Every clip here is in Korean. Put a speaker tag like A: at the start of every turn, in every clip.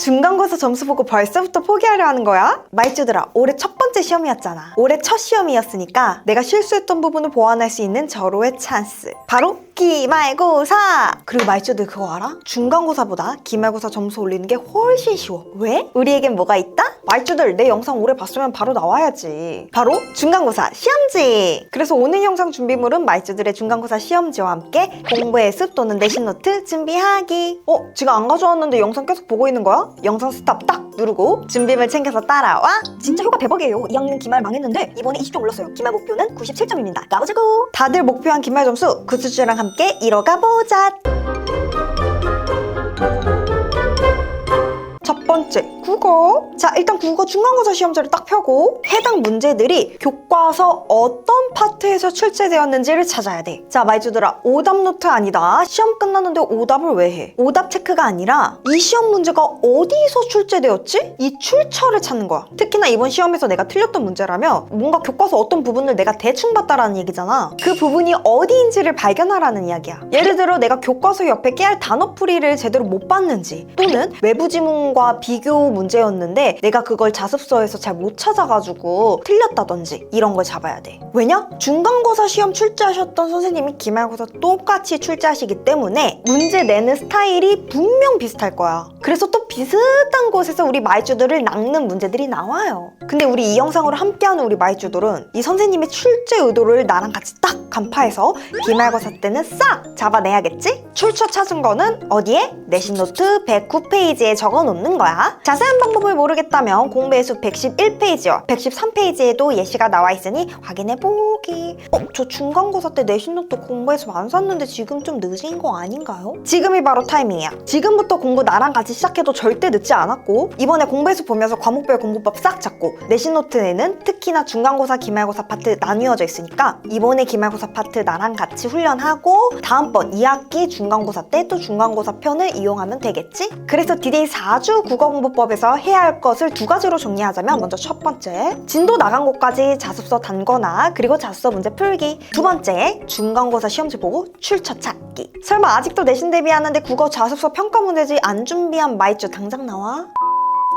A: 중간고사 점수 보고 벌써부터 포기하려 하는 거야? 말주들아, 올해 첫 번째 시험이었잖아. 올해 첫 시험이었으니까 내가 실수했던 부분을 보완할 수 있는 절호의 찬스. 바로 기말고사! 그리고 말주들 그거 알아? 중간고사보다 기말고사 점수 올리는 게 훨씬 쉬워. 왜? 우리에겐 뭐가 있다? 말주들 내 영상 오래 봤으면 바로 나와야지. 바로 중간고사 시험지! 그래서 오늘 영상 준비물은 말주들의 중간고사 시험지와 함께 공부의 숲 또는 내신 노트 준비하기. 지금 안 가져왔는데 영상 계속 보고 있는 거야? 영상 스탑 딱 누르고 준비물 챙겨서 따라와. 진짜 효과 대박이에요. 2학년 기말 망했는데 이번에 20점 올랐어요. 기말 목표는 97점입니다. 가보자고. 다들 목표한 기말 점수 그 수준이랑 함께 이뤄가 보자. 첫 번째, 국어. 자, 일단 국어 중간고사 시험지를 딱 펴고 해당 문제들이 교과서 어떤 파트에서 출제되었는지를 찾아야 돼. 자, 말주들아, 오답 노트 아니다. 시험 끝났는데 오답을 왜 해? 오답 체크가 아니라 이 시험 문제가 어디서 출제되었지? 이 출처를 찾는 거야. 특히나 이번 시험에서 내가 틀렸던 문제라면 뭔가 교과서 어떤 부분을 내가 대충 봤다라는 얘기잖아. 그 부분이 어디인지를 발견하라는 이야기야. 예를 들어 내가 교과서 옆에 깨알 단어풀이를 제대로 못 봤는지, 또는 외부 지문과 비교 문제였는데 내가 그걸 자습서에서 잘 못 찾아가지고 틀렸다든지 이런 걸 잡아야 돼. 왜냐? 중간고사 시험 출제하셨던 선생님이 기말고사 똑같이 출제하시기 때문에 문제 내는 스타일이 분명 비슷할 거야. 그래서 또 비슷한 곳에서 우리 말주들을 낚는 문제들이 나와요. 근데 우리 이 영상으로 함께하는 우리 말주들은 이 선생님의 출제 의도를 나랑 같이 딱 간파해서 기말고사 때는 싹 잡아내야겠지? 출처 찾은 거는 어디에? 내신 노트 109페이지에 적어놓는 거야. 자세한 방법을 모르겠다면 공부의 숲 111페이지와 113페이지에도 예시가 나와 있으니 확인해보기. 저 중간고사 때 내신 노트 공부해서 안 샀는데 지금 좀 늦은 거 아닌가요? 지금이 바로 타이밍이야. 지금부터 공부 나랑 같이 시작해도 절대 늦지 않았고, 이번에 공부의 숲 보면서 과목별 공부법 싹 잡고 내신 노트에는 특히나 중간고사, 기말고사 파트 나뉘어져 있으니까 이번에 기말고사 파트 나랑 같이 훈련하고 다음번 2학기 중간고사 때 또 중간고사 편을 이용하면 되겠지? 그래서 D-Day 4주 국어공부법에서 해야 할 것을 두 가지로 정리하자면, 먼저 첫 번째, 진도 나간 곳까지 자습서 단거나 그리고 자습서 문제 풀기. 두 번째, 중간고사 시험지 보고 출처 찾기. 설마 아직도 내신 대비하는데 국어 자습서 평가 문제지 안 준비한 말주 당장 나와?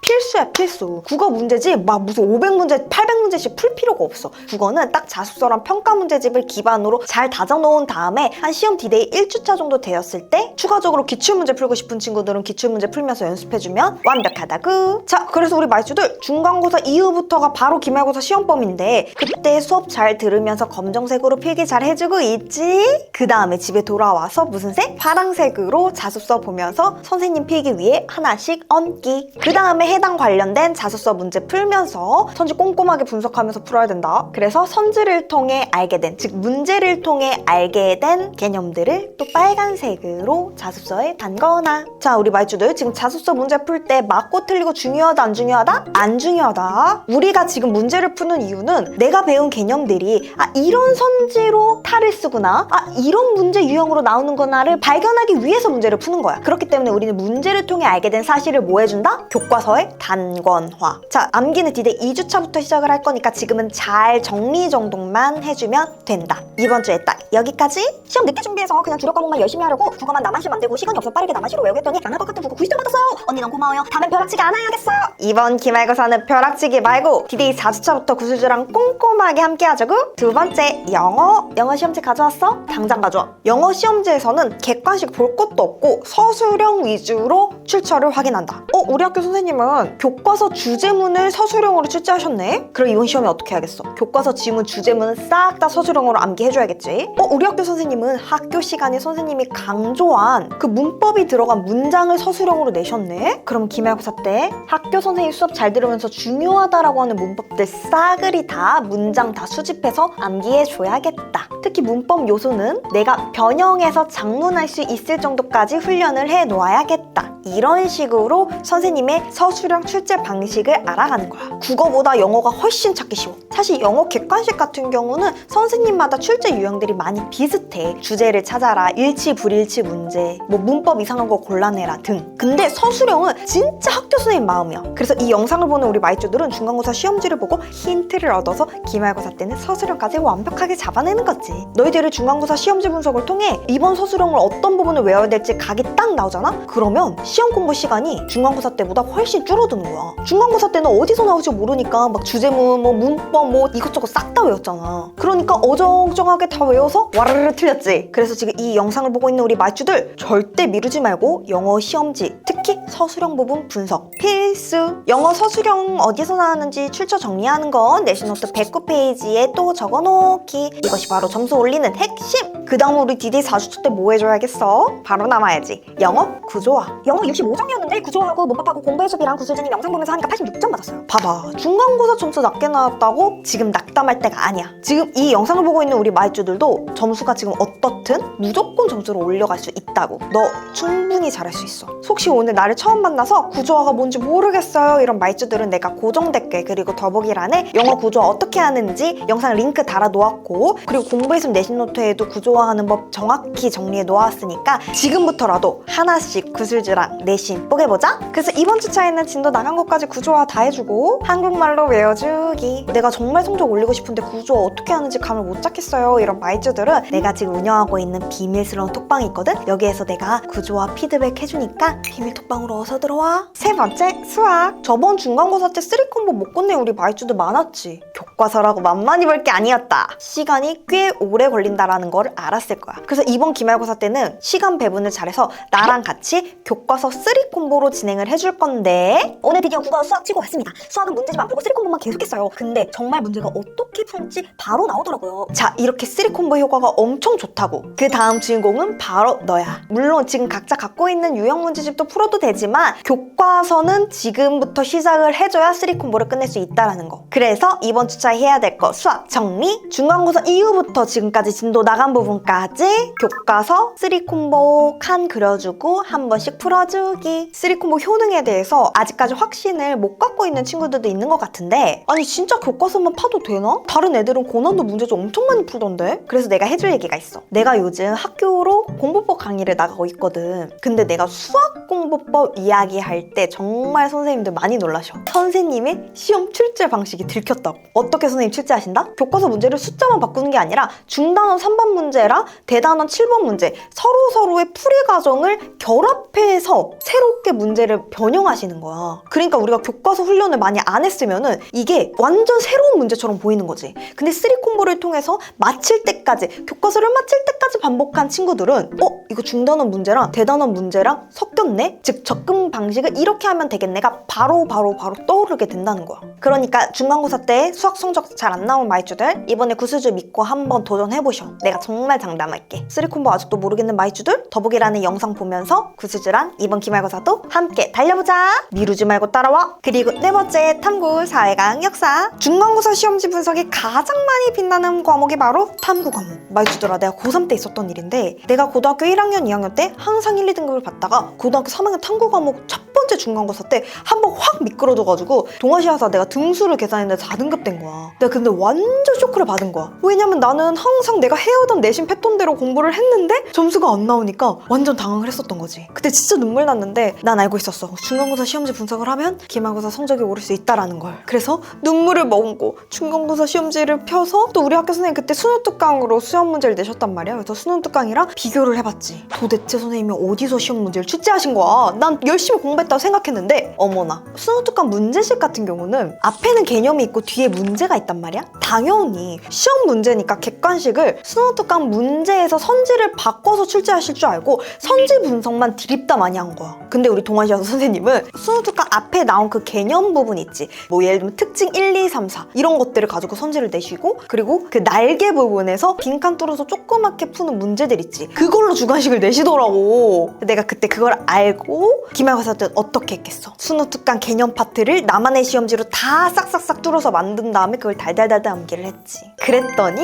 A: 필수야, 필수. 국어 문제지 막 무슨 500문제, 800문제씩 풀 필요가 없어. 국어는 딱 자습서랑 평가 문제집을 기반으로 잘 다져놓은 다음에 한 시험 D-Day 1주차 정도 되었을 때 추가적으로 기출문제 풀고 싶은 친구들은 기출문제 풀면서 연습해주면 완벽하다구. 자, 그래서 우리 말주들 중간고사 이후부터가 바로 기말고사 시험범인데 그때 수업 잘 들으면서 검정색으로 필기 잘 해주고 있지? 그 다음에 집에 돌아와서 무슨 색? 파랑색으로 자습서 보면서 선생님 필기 위에 하나씩 얹기. 그 다음에 해당 관련된 자습서 문제 풀면서 선지 꼼꼼하게 분석하면서 풀어야 된다. 그래서 선지를 통해 알게 된, 즉 문제를 통해 알게 된 개념들을 또 빨간색으로 자습서에 단거나. 자, 우리 말주들 지금 자습서 문제 풀 때 맞고 틀리고 중요하다 안 중요하다? 안 중요하다. 우리가 지금 문제를 푸는 이유는 내가 배운 개념들이 이런 선지로 탈을 쓰구나, 이런 문제 유형으로 나오는 거나를 발견하기 위해서 문제를 푸는 거야. 그렇기 때문에 우리는 문제를 통해 알게 된 사실을 뭐 해준다? 교과서에 단권화. 자, 암기는 D-Day 2주차부터 시작을 할 거니까 지금은 잘 정리정돈만 해주면 된다. 이번 주에 딱 여기까지. 시험 늦게 준비해서 그냥 주력 과목만 열심히 하려고 국어만 남한시 만들고 시간이 없어 빠르게 남한시로 외우겠더니 안 할 것 같은 국어 90점 받았어요. 언니 너무 고마워요. 다음엔 벼락치기 안 해야겠어. 이번 기말고사는 벼락치기 말고 D-Day 4주차부터 구수주랑 꼼꼼하게 함께 하자고. 두 번째, 영어 시험지 가져왔어? 당장 가져와. 영어 시험지에서는 객관식 볼 것도 없고 서술형 위주로 출처를 확인한다. 우리 학교 선생님은 교과서 주제문을 서술형으로 출제하셨네? 그럼 이번 시험에 어떻게 해야겠어? 교과서 지문 주제문은 싹 다 서술형으로 암기해줘야겠지? 우리 학교 선생님은 학교 시간에 선생님이 강조한 그 문법이 들어간 문장을 서술형으로 내셨네? 그럼 기말고사 때 학교 선생님 수업 잘 들으면서 중요하다라고 하는 문법들 싸그리 다 문장 다 수집해서 암기해줘야겠다. 특히 문법 요소는 내가 변형해서 작문할 수 있을 정도까지 훈련을 해놓아야겠다. 이런 식으로 선생님의 서술형 출제 방식을 알아가는 거야. 국어보다 영어가 훨씬 찾기 쉬워. 사실 영어 객관식 같은 경우는 선생님마다 출제 유형들이 많이 비슷해. 주제를 찾아라, 일치 불일치 문제, 뭐 문법 이상한 거 골라내라 등. 근데 서술형은 진짜 학교 선생님 마음이야. 그래서 이 영상을 보는 우리 마이쭈들은 중간고사 시험지를 보고 힌트를 얻어서 기말고사 때는 서술형까지 완벽하게 잡아내는 거지. 너희들이 중간고사 시험지 분석을 통해 이번 서술형을 어떤 부분을 외워야 될지 각이 딱 나오잖아? 그러면 시험 공부 시간이 중간고사 때보다 훨씬 줄어든 거야. 중간고사 때는 어디서 나올지 모르니까 막 주제문, 뭐 문법, 뭐 이것저것 싹 다 외웠잖아. 그러니까 어정쩡하게 다 외워서 와르르 틀렸지. 그래서 지금 이 영상을 보고 있는 우리 말주들 절대 미루지 말고 영어 시험지, 특히 서술형 부분 분석 필수. 영어 서술형 어디서 나왔는지 출처 정리하는 건 내신노트 109페이지에 또 적어놓기. 이것이 바로 점수 올리는 핵심. 그 다음 우리 디데이 4주차 때 뭐 해줘야겠어? 바로 남아야지. 영어 구조화. 영어 65점이었는데 구조하고 문법하고 공부해주기랑 구슬진이 영상 보면서 하니까 86점 받았어요. 봐봐, 중간고사 점수 낮게 나왔다고 지금 낙담할 때가 아니야. 지금 이 영상을 보고 있는 우리 말주들도 점수가 지금 어떻든 무조건 점수를 올려갈 수 있다고. 너 충분히 잘할 수 있어. 혹시 오늘 나를 처음 만나서 구조화가 뭔지 모르겠어요 이런 말주들은 내가 고정 댓글 그리고 더보기란에 영어 구조화 어떻게 하는지 영상 링크 달아 놓았고, 그리고 공부했으면 내신노트에도 구조화하는 법 정확히 정리해 놓았으니까 지금부터라도 하나씩 구슬주랑 내신 뽀개보자. 그래서 이번 주차에는 진도 나간 것까지 구조화 다 해주고 한국말로 외워주기. 내가 정말 성적 올리고 싶은데 구조화 어떻게 하는지 감을 못 잡겠어요 이런 말주들은 내가 지금 운영하고 있는 비밀스러운 톡방이 있거든. 여기에서 내가 구조화 피드백 해주니까 비밀 톡방으로 어서 들어와. 세 번째, 수학. 저번 중간고사 때 3콤보 못 끝낸 우리 말주들 많았지. 교과서라고 만만히 볼 게 아니었다. 시간이 꽤 오래 걸린다라는 걸 알았을 거야. 그래서 이번 기말고사 때는 시간 배분을 잘해서 나랑 같이 교과서 3콤보로 진행을 해줄 건데, 오늘 드디어 국어 수학 치고 왔습니다. 수학은 문제집 안 풀고 3콤보만 계속했어요. 근데 정말 문제가 어떻게 풀지 바로 나오더라고요. 자, 이렇게 3콤보 효과가 엄청 좋다고. 그 다음 주인공은 바로 너야. 물론 지금 각자 갖고 있는 유형 문제집도 풀어도 되지만 교과서는 지금부터 시작을 해줘야 3콤보를 끝낼 수 있다라는 거. 그래서 이번 주차에 해야 될 거 수학 정리. 중간고사 이후부터 지금까지 진도 나간 부분까지 교과서 3콤보 칸 그려주고 한 번씩 풀어주기. 3콤보 효능에 대해서 아직까지 확신을 못 갖고 있는 친구들도 있는 것 같은데, 아니 진짜 교과서만 파도 되나? 다른 애들은 고난도 문제집 엄청 많이 풀던데? 그래서 내가 해줄 얘기가 있어. 내가 요즘 학교로 공부법 강의를 나가고 있거든. 근데 내가 수학 공부법 이야기할 때 정말 선생님들 많이 놀라셔. 선생님의 시험 출제 방식이 들켰다고. 어떻게 선생님 출제하신다? 교과서 문제를 숫자만 바꾸는 게 아니라 중단원 3번 문제랑 대단원 7번 문제 서로서로의 풀이 과정을 결합해서 새롭게 문제를 변형하시는 거야. 그러니까 우리가 교과서 훈련을 많이 안 했으면은 이게 완전 새로운 문제처럼 보이는 거지. 근데 3콤보를 통해서 마칠 때까지, 교과서를 마칠 때까지 반복한 친구들은 이거 중단원 문제랑 대단원 문제랑 섞였네? 즉 접근 방식을 이렇게 하면 되겠네가 바로 떠오르게 된다는 거야. 그러니까 중간고사 때 수학 성적 잘 안 나온 말주들 이번에 구슬주 믿고 한번 도전해보셔. 내가 정말 장담할게. 3콤보 아직도 모르겠는 말주들 더보기란에 영상 보면서 구슬주랑 이번 기말고사도 함께 달려보자. 미루지 말고 따라와. 그리고 네 번째, 탐구, 사회강, 역사. 중간고사 시험지 분석이 가장 많이 빛나는 과목이 바로 탐구 과목. 말주들아, 내가 고3 때 있었던 일인데, 내가 고등학교 1학년, 2학년 때 항상 1, 2등급을 받다가 고등학교 3학년 탐구 과목 첫 번째 중간고사 때 한 번 확 미끄러져가지고 동아시아사 내가 등수를 계산했는데 4등급 된 거야. 내가 근데 완전 쇼크를 받은 거야. 왜냐면 나는 항상 내가 해오던 내신 패턴대로 공부를 했는데 점수가 안 나오니까 완전 당황을 했었던 거지. 그때 진짜 눈물 났는데 난 알고 있었어. 중간고사 시험지 분석을 하면 기말고사 성적이 오를 수 있다라는 걸. 그래서 눈물을 머금고 중간고사 시험지를 펴서, 또 우리 학교 선생님 그때 수능 특강으로 시험 문제를 내셨단 말이야. 그래서 수능 특강이랑 비교를 해봤지. 도대체 선생님이 어디서 시험 문제를 출제하신 거야? 난 열심히 공부했다고 생각했는데 어머나, 수능 특강 문제식 같은 경우는 앞에는 개념이 있고 뒤에 문제가 있단 말이야. 당연히 시험 문제니까 객관식을 수능 특강 문제에서 선지를 바꿔서 출제하실 줄 알고 선지 분석만 드립다 많이 한 거야. 근데 우리 동아시아 선생님은 수능 특강 앞에 나온 그 개념 부분 있지, 뭐 예를 들면 특징 1, 2, 3, 4 이런 것들을 가지고 선지를 내시고, 그리고 그 날개 부분에서 빈칸 뚫어서 조그맣게 푸는 문제들 있지, 그걸로 주관식을 내시더라고. 내가 그때 그걸 알고 기말고사 때 어떻게 했겠어. 수능 특강 개념 파트를 나만의 시험지로 다 싹싹싹 뚫어서 만든 다음에 그걸 달달달달 암기를 했지. 그랬더니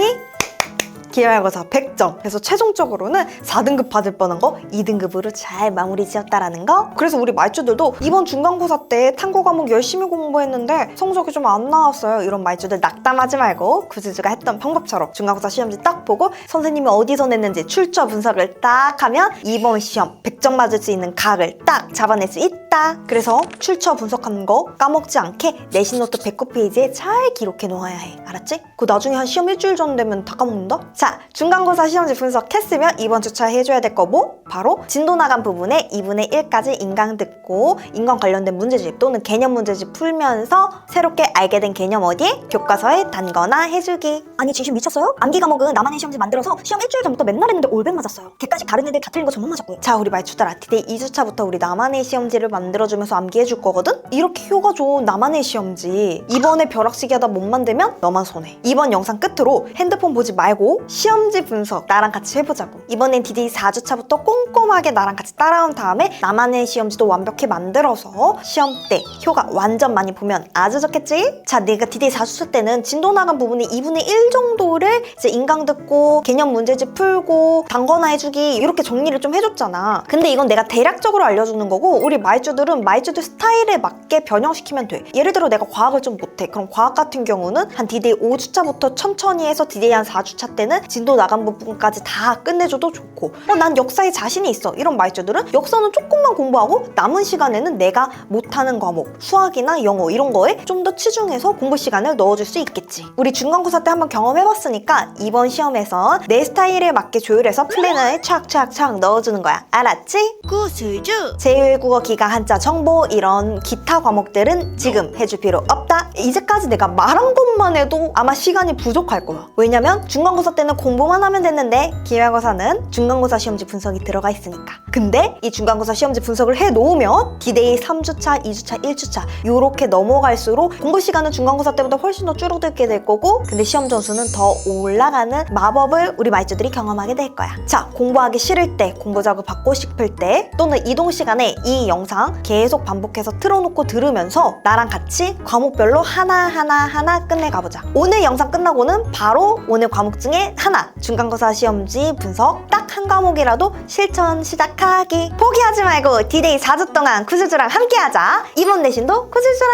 A: 기말고사 100점. 그래서 최종적으로는 4등급 받을 뻔한 거 2등급으로 잘 마무리 지었다라는 거. 그래서 우리 말주들도 이번 중간고사 때 탐구 과목 열심히 공부했는데 성적이 좀 안 나왔어요. 이런 말주들 낙담하지 말고 구슬주가 했던 방법처럼 중간고사 시험지 딱 보고 선생님이 어디서 냈는지 출처 분석을 딱 하면 이번 시험 100점 맞을 수 있는 각을 딱 잡아낼 수 있다. 그래서 출처 분석하는 거 까먹지 않게 내신노트 109페이지에 잘 기록해 놓아야 해. 알았지? 그 나중에 한 시험 일주일 전 되면 다 까먹는다? 자, 자, 중간고사 시험지 분석했으면 이번 주차 해줘야 될 거 뭐? 바로 진도 나간 부분에 2분의 1까지 인강 듣고 인강 관련된 문제집 또는 개념 문제집 풀면서 새롭게 알게 된 개념 어디에? 교과서에 단거나 해주기.
B: 아니 진심 미쳤어요? 암기 과목은 나만의 시험지 만들어서 시험 일주일 전부터 맨날 했는데 올백 맞았어요. 객관식 다른 애들 다 틀린 거 저만 맞았고요.
A: 자, 우리 말추들아, 디데이 2주차부터 우리 나만의 시험지를 만들어주면서 암기해줄 거거든? 이렇게 효과 좋은 나만의 시험지 이번에 벼락치기 하다 못 만들면 너만 손해. 이번 영상 끝으로 핸드폰 보지 말고 시험지 분석 나랑 같이 해보자고. 이번엔 디데이 4주차부터 꼼꼼하게 나랑 같이 따라온 다음에 나만의 시험지도 완벽히 만들어서 시험 때 효과 완전 많이 보면 아주 좋겠지? 자, 내가 디데이 4주차 때는 진도 나간 부분이 2분의 1 정도를 이제 인강 듣고 개념 문제집 풀고 단거나 해주기 이렇게 정리를 좀 해줬잖아. 근데 이건 내가 대략적으로 알려주는 거고 우리 말주들은 말주들 스타일에 맞게 변형시키면 돼. 예를 들어 내가 과학을 좀 못해. 그럼 과학 같은 경우는 한 디데이 5주차부터 천천히 해서 디데이 한 4주차 때는 진도 나간 부분까지 다 끝내줘도 좋고 난 역사에 자신이 있어. 이런 말주들은 역사는 조금만 공부하고 남은 시간에는 내가 못하는 과목 수학이나 영어 이런 거에 좀 더 치중해서 공부 시간을 넣어줄 수 있겠지. 우리 중간고사 때 한번 경험해봤으니까 이번 시험에서 내 스타일에 맞게 조율해서 플랜을 착착착 넣어주는 거야. 알았지?
B: 구슬주
A: 제1국어 기가 한자 정보 이런 기타 과목들은 지금 해줄 필요 없다. 이제까지 내가 말한 것만 해도 아마 시간이 부족할 거야. 왜냐면 중간고사 때는 공부만 하면 됐는데 기말고사는 중간고사 시험지 분석이 들어가 있으니까. 근데 이 중간고사 시험지 분석을 해놓으면 디데이 3주차, 2주차, 1주차 요렇게 넘어갈수록 공부 시간은 중간고사 때보다 훨씬 더 줄어들게 될 거고 근데 시험 점수는 더 올라가는 마법을 우리 말주들이 경험하게 될 거야. 자, 공부하기 싫을 때, 공부 자극 받고 싶을 때 또는 이동 시간에 이 영상 계속 반복해서 틀어놓고 들으면서 나랑 같이 과목별로 하나 끝내가보자. 오늘 영상 끝나고는 바로 오늘 과목 중에 하나 중간고사 시험지 분석 딱 한 과목이라도 실천 시작하기. 포기하지 말고 디데이 4주 동안 구슬주랑 함께하자. 이번 내신도 구슬주랑